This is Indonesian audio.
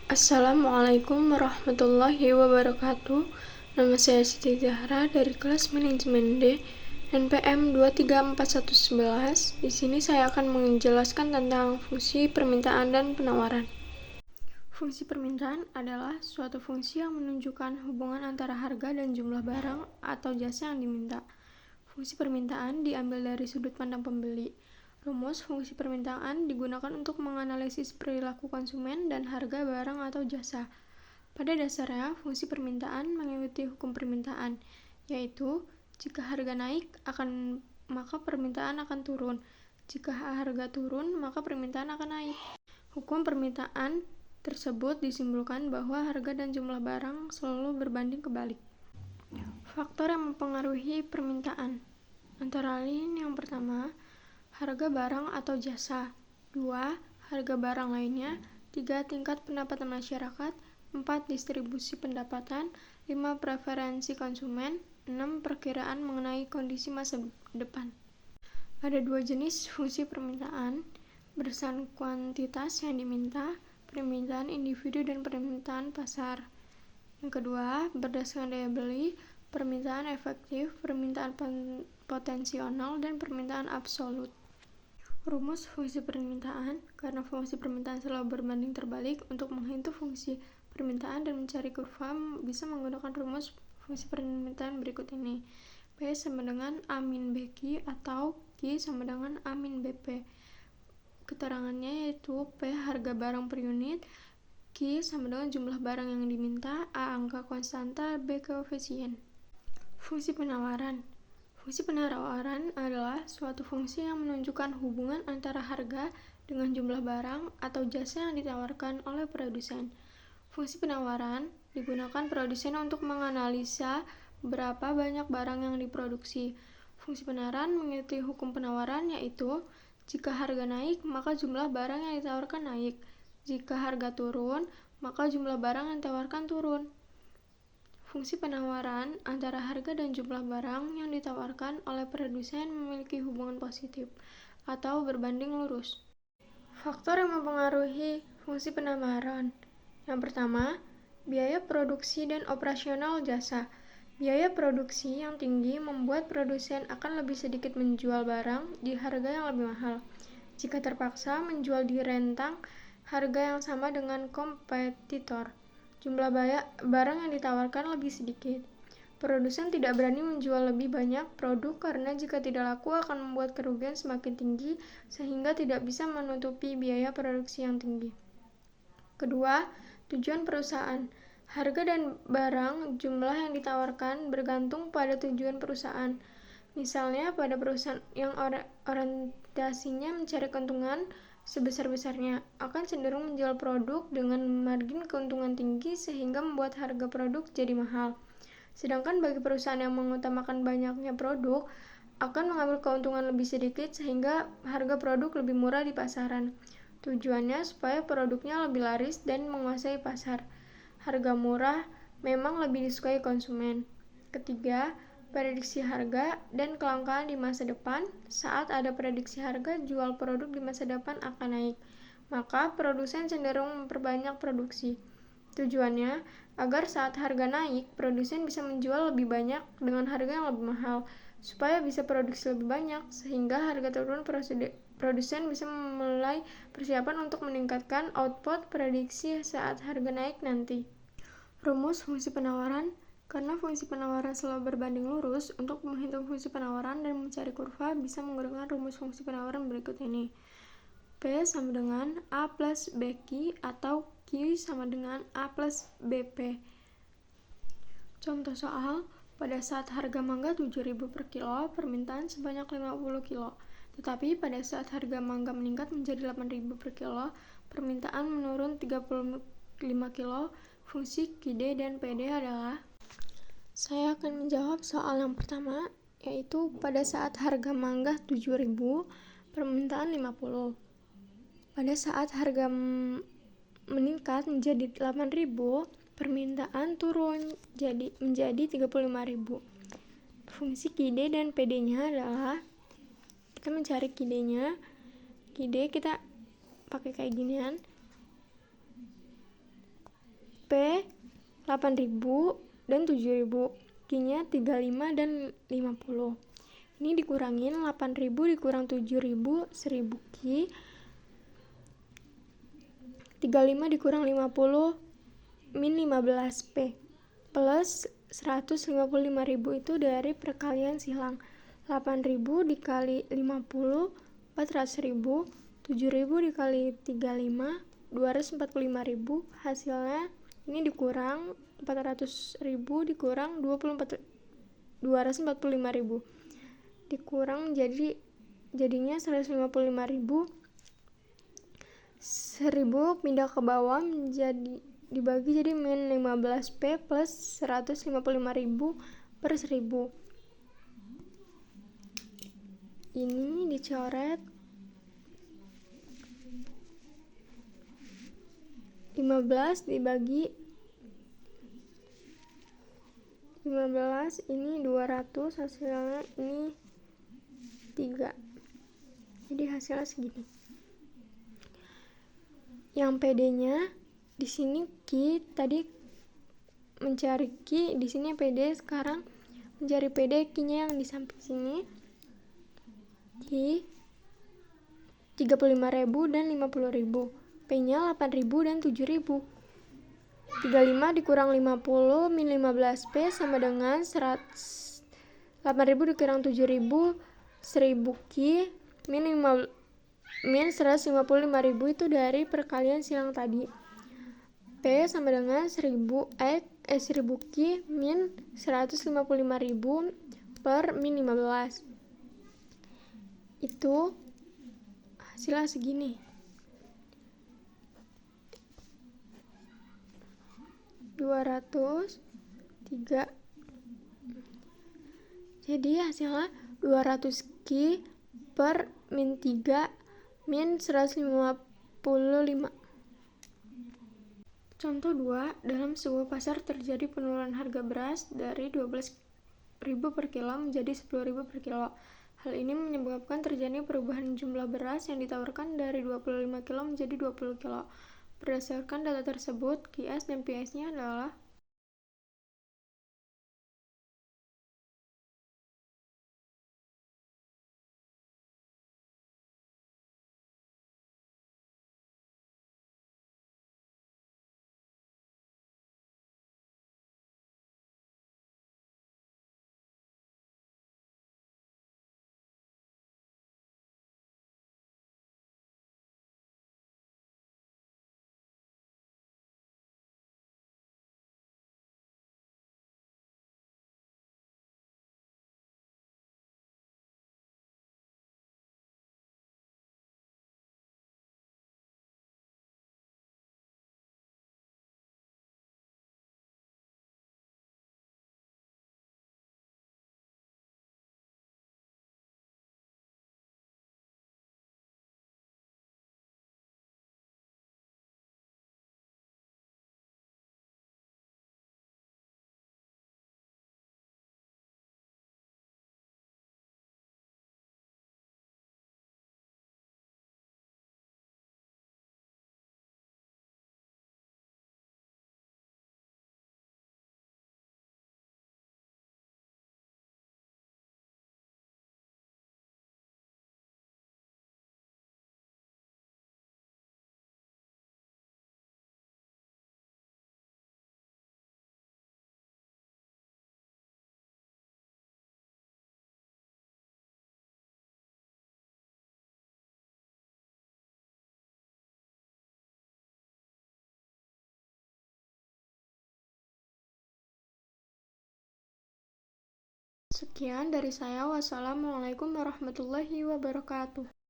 Assalamualaikum warahmatullahi wabarakatuh. Nama saya Siti Zahra dari kelas Manajemen D NPM 23411. Di sini saya akan menjelaskan tentang fungsi permintaan dan penawaran. Fungsi permintaan adalah suatu fungsi yang menunjukkan hubungan antara harga dan jumlah barang atau jasa yang diminta. Fungsi permintaan diambil dari sudut pandang pembeli. Rumus fungsi permintaan digunakan untuk menganalisis perilaku konsumen dan harga barang atau jasa. Pada dasarnya, fungsi permintaan mengikuti hukum permintaan, yaitu jika harga naik, maka permintaan akan turun. Jika harga turun, maka permintaan akan naik. Hukum permintaan tersebut disimpulkan bahwa harga dan jumlah barang selalu berbanding kebalik. Faktor yang mempengaruhi permintaan antara lain yang pertama, harga barang atau jasa. 2. Harga barang lainnya. 3. Tingkat pendapatan masyarakat. 4. Distribusi pendapatan. 5. Preferensi konsumen. 6. Perkiraan mengenai kondisi masa depan. Ada dua jenis fungsi permintaan, berdasarkan kuantitas yang diminta, permintaan individu dan permintaan pasar. Yang kedua, berdasarkan daya beli, permintaan efektif, permintaan potensial, dan permintaan absolut. Rumus fungsi permintaan. Karena fungsi permintaan selalu berbanding terbalik, untuk menghitung fungsi permintaan dan mencari kurva bisa menggunakan rumus fungsi permintaan berikut ini. P sama dengan A min BQ atau Q sama dengan A min BP. Keterangannya yaitu P harga barang per unit, Q sama dengan jumlah barang yang diminta, A angka konstanta, B koefisien. Fungsi penawaran. Fungsi penawaran adalah suatu fungsi yang menunjukkan hubungan antara harga dengan jumlah barang atau jasa yang ditawarkan oleh produsen. Fungsi penawaran digunakan produsen untuk menganalisa berapa banyak barang yang diproduksi. Fungsi penawaran mengikuti hukum penawaran, yaitu jika harga naik, maka jumlah barang yang ditawarkan naik. Jika harga turun, maka jumlah barang yang ditawarkan turun. Fungsi penawaran antara harga dan jumlah barang yang ditawarkan oleh produsen memiliki hubungan positif atau berbanding lurus. Faktor yang mempengaruhi fungsi penawaran. Yang pertama, biaya produksi dan operasional jasa. Biaya produksi yang tinggi membuat produsen akan lebih sedikit menjual barang di harga yang lebih mahal. Jika terpaksa menjual di rentang harga yang sama dengan kompetitor, jumlah barang yang ditawarkan lebih sedikit. Produsen tidak berani menjual lebih banyak produk karena jika tidak laku akan membuat kerugian semakin tinggi sehingga tidak bisa menutupi biaya produksi yang tinggi. Kedua, tujuan perusahaan. Harga dan barang jumlah yang ditawarkan bergantung pada tujuan perusahaan. Misalnya pada perusahaan yang orientasinya mencari keuntungan sebesar-besarnya akan cenderung menjual produk dengan margin keuntungan tinggi sehingga membuat harga produk jadi mahal. Sedangkan bagi perusahaan yang mengutamakan banyaknya produk akan mengambil keuntungan lebih sedikit sehingga harga produk lebih murah di pasaran. Tujuannya supaya produknya lebih laris dan menguasai pasar. Harga murah memang lebih disukai konsumen. Ketiga, prediksi harga dan kelangkaan di masa depan. Saat ada prediksi harga jual produk di masa depan akan naik, maka produsen cenderung memperbanyak produksi. Tujuannya agar saat harga naik, produsen bisa menjual lebih banyak dengan harga yang lebih mahal, supaya bisa produksi lebih banyak, sehingga harga turun. Produsen bisa mulai persiapan untuk meningkatkan output prediksi saat harga naik nanti. Rumus fungsi penawaran. Karena fungsi penawaran selalu berbanding lurus, untuk menghitung fungsi penawaran dan mencari kurva bisa menggunakan rumus fungsi penawaran berikut ini. P sama dengan A plus BQ atau Q sama dengan A plus BP. Contoh soal, pada saat harga mangga 7.000 per kilo, permintaan sebanyak 50 kilo. Tetapi pada saat harga mangga meningkat menjadi 8.000 per kilo, permintaan menurun 35 kilo. Fungsi QD dan PD adalah. Saya akan menjawab soal yang pertama, yaitu pada saat harga mangga 7.000, permintaan 50. Pada saat harga meningkat menjadi 8.000, permintaan turun menjadi 35.000. Fungsi QD dan PD-nya adalah, kita mencari QD-nya. QD kita pakai kayak ginian. P 8.000 dan 7.000. Q-nya 35 dan 50. Ini dikurangin 8.000 dikurang 7.000, 1.000 Q. 35 dikurang 50 min 15 P plus 155.000 itu dari perkalian silang. 8.000 dikali 50 400.000, 7.000 dikali 35 245.000. Hasilnya ini dikurang 400.000 dikurang 245.000 dikurang jadinya 155.000. 1.000 pindah ke bawah menjadi dibagi jadi min 15 P plus 155.000 per 1.000. Ini dicoret 15 dibagi 15, ini 200, hasilnya ini 3. Jadi hasilnya segini. Yang PD-nya di sini Q, tadi mencari Q, di sini PD, sekarang mencari PD. Q-nya yang di samping sini. Q 35.000 dan 50.000. P-nya 8.000 dan 7.000. 35 dikurang 50 min 15 P sama dengan 8.000 dikurang 7.000, 1.000 Q min 155.000 itu dari perkalian silang tadi. P sama dengan 1.000 Q min 155.000 per min 15. Itu hasilnya segini. (203). Jadi hasilnya 200 Q per min 3 min 155. Contoh 2, dalam sebuah pasar terjadi penurunan harga beras dari 12.000 per kilo menjadi 10.000 per kilo. Hal ini menyebabkan terjadinya perubahan jumlah beras yang ditawarkan dari 25 kilo menjadi 20 kilo. Berdasarkan data tersebut, QS dan PS-nya adalah. Sekian dari saya. Wassalamualaikum warahmatullahi wabarakatuh.